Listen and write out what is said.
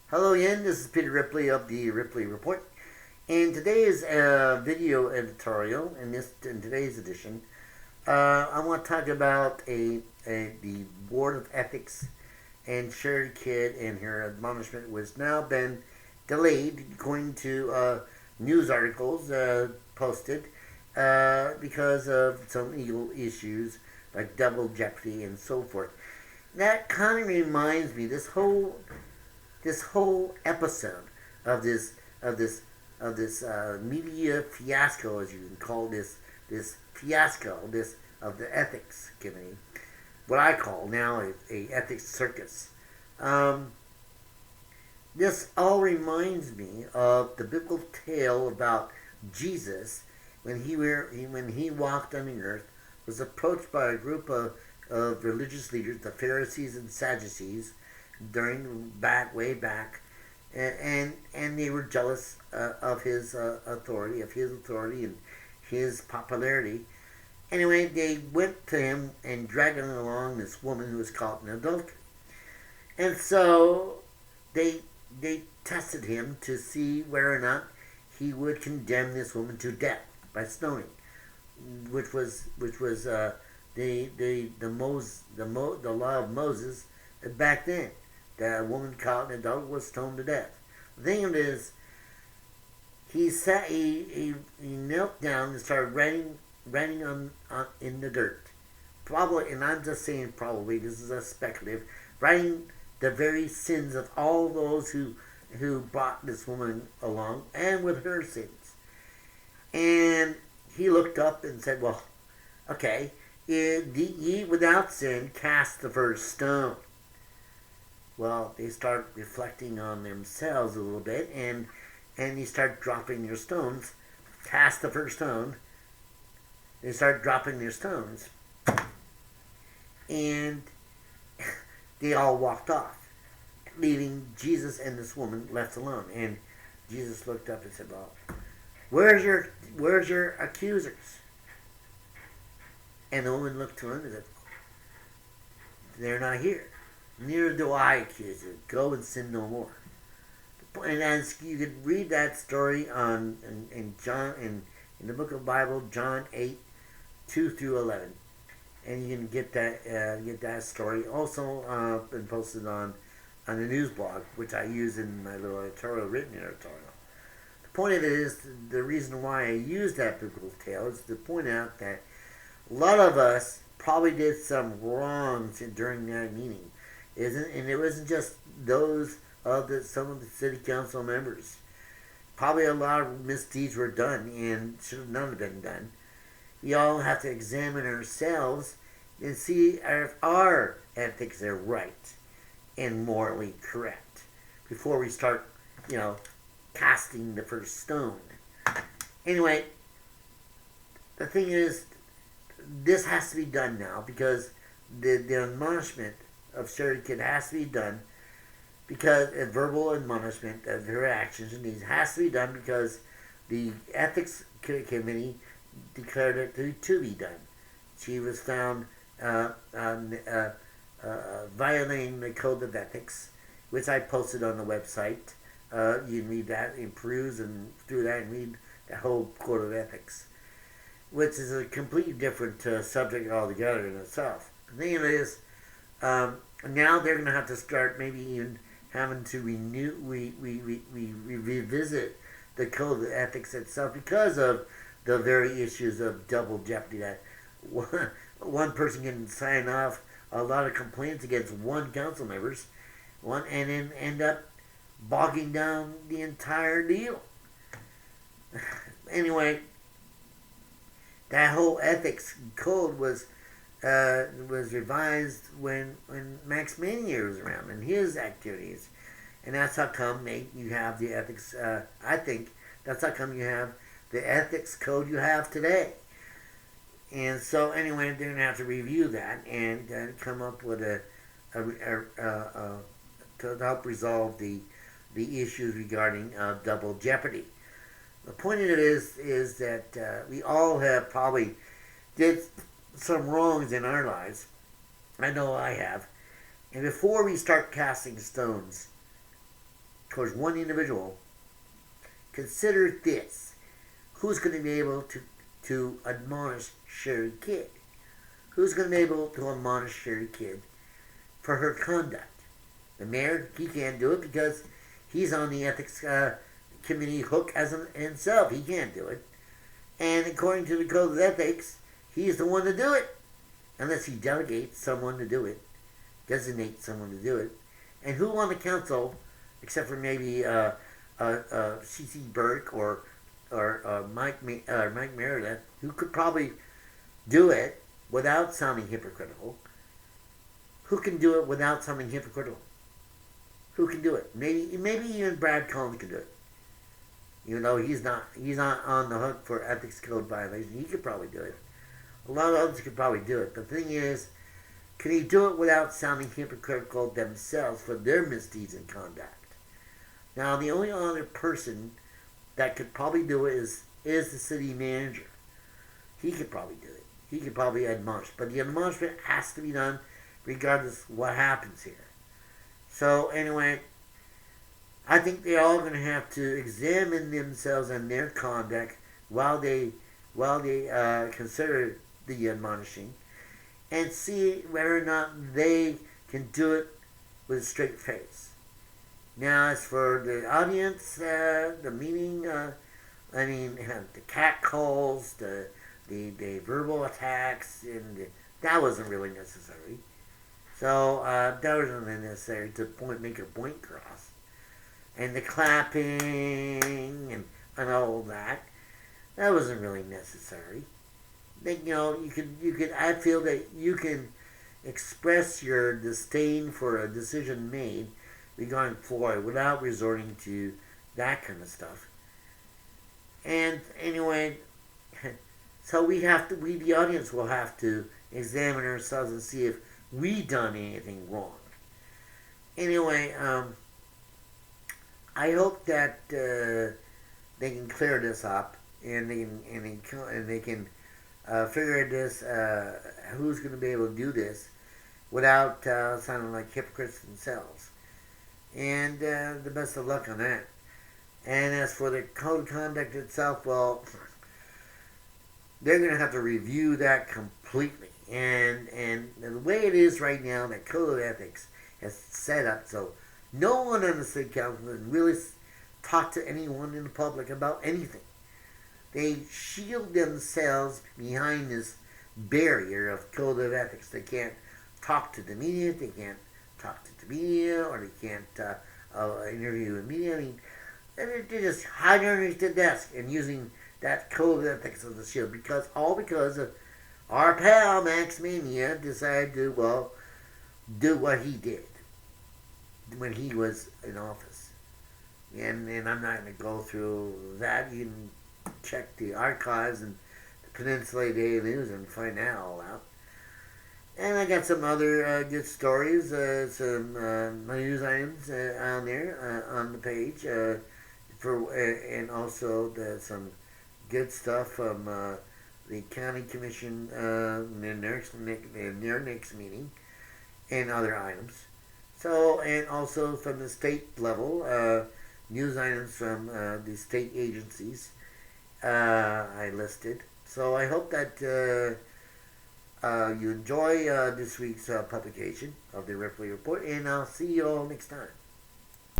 Hello again, this is Peter Ripley of the Ripley Report, and today's video editorial. In today's edition, I want to talk about the Board of Ethics and Sherry Kidd and her admonishment was now been delayed according to news articles posted because of some legal issues like double jeopardy and so forth. That kind of reminds me this whole episode of this media fiasco, as you can call this fiasco this of the ethics committee, what I call now a ethics circus. Um, this all reminds me of the biblical tale about Jesus when he walked on the earth, was approached by a group of religious leaders, the Pharisees and Sadducees, during way back, and they were jealous of his authority and his popularity. Anyway, they went to him and dragged along this woman who was caught in adultery, and so they they tested him to see whether or not he would condemn this woman to death by stoning, which was the law of Moses back then. That a woman caught in adultery was stoned to death. The thing of it is, he knelt down and started writing on in the dirt. Probably, and I'm just saying probably, this is a speculative, writing the very sins of all those who brought this woman along and with her sins. And he looked up and said, well, okay, ye without sin cast the first stone. Well, they start reflecting on themselves a little bit, and they start dropping their stones. Cast the first stone. They start dropping their stones, and they all walked off, leaving Jesus and this woman left alone. And Jesus looked up and said, "Well, where's your accusers?" And the woman looked to him and said, "They're not here. Neither do I accuse you. Go and sin no more." And as you could read that story in the book of the Bible, John 8:2-11, and you can get that story. Also been posted on the news blog, which I use in my little written editorial. The point of it is, the reason why I use that biblical tale is to point out that a lot of us probably did some wrongs during that meeting. And it wasn't just those of some of the city council members. Probably a lot of misdeeds were done and should have none have been done. We all have to examine ourselves and see if our ethics are right and morally correct before we start, casting the first stone. Anyway, the thing is, this has to be done now because the admonishment of Sherry Kidd has to be done because a verbal admonishment of her actions and needs has to be done because the ethics committee declared it to be done. She was found violating the code of ethics, which I posted on the website. You can read that and peruse and through that and read the whole code of ethics, which is a completely different subject altogether in itself. The thing is, now they're going to have to start maybe even having to revisit the code of ethics itself because of the very issues of double jeopardy, that one person can sign off a lot of complaints against one council members, and then end up bogging down the entire deal. Anyway, that whole ethics code was revised when Max Manier was around and his activities, and that's how come you have the ethics. I think that's how come you have the ethics code you have today. And so anyway, they're gonna have to review that and come up with to help resolve the issues regarding double jeopardy. The point of it is that we all have probably did some wrongs in our lives. I know I have. And before we start casting stones, towards one individual, consider this. Who's going to be able to admonish Sherry Kidd? Who's going to be able to admonish Sherry Kidd for her conduct? The mayor, he can't do it because he's on the ethics committee hook as himself. He can't do it. And according to the code of ethics, he's the one to do it. Unless he delegates someone to do it, designates someone to do it. And who on the council, except for maybe C.C. Burke or Mike Meredith, who could probably do it without sounding hypocritical? Who can do it without sounding hypocritical? Who can do it? Maybe even Brad Collins can do it. Even though he's not on the hook for ethics code violation, he could probably do it. A lot of others could probably do it. The thing is, can he do it without sounding hypocritical themselves for their misdeeds and conduct? Now, the only other person that could probably do it is the city manager. He could probably do it. He could probably admonish. But the admonishment has to be done regardless of what happens here. So, anyway, I think they're all going to have to examine themselves and their conduct while they consider the admonishing, and see whether or not they can do it with a straight face. Now, as for the audience, the meeting, the cat calls, the verbal attacks, and that wasn't really necessary. So that wasn't really necessary to make a point across. And the clapping and all that wasn't really necessary. You could. I feel that you can express your disdain for a decision made regarding Floyd without resorting to that kind of stuff. And anyway, so we, the audience, will have to examine ourselves and see if we done anything wrong. Anyway, I hope that they can clear this up and they can figure this who's going to be able to do this without sounding like hypocrites themselves. And the best of luck on that. And as for the code of conduct itself, well, they're going to have to review that completely. And the way it is right now, that code of ethics has set up so no one on the city council can really talk to anyone in the public about anything. They shield themselves behind this barrier of code of ethics. They can't talk to the media, they can't talk to the media, or they can't interview the media. I mean, they're just hiding underneath the desk and using that code of ethics as a shield, because of our pal Max Mania decided to, do what he did when he was in office. And I'm not going to go through that. You can check the archives and the Peninsula Daily News and find that all out. And I got some other good stories, some news items on there on the page, and also some good stuff from the county commission in their next meeting, and other items. So, and also from the state level, news items from the state agencies I listed. So I hope that you enjoy this week's publication of the Ripley Report, and I'll see you all next time.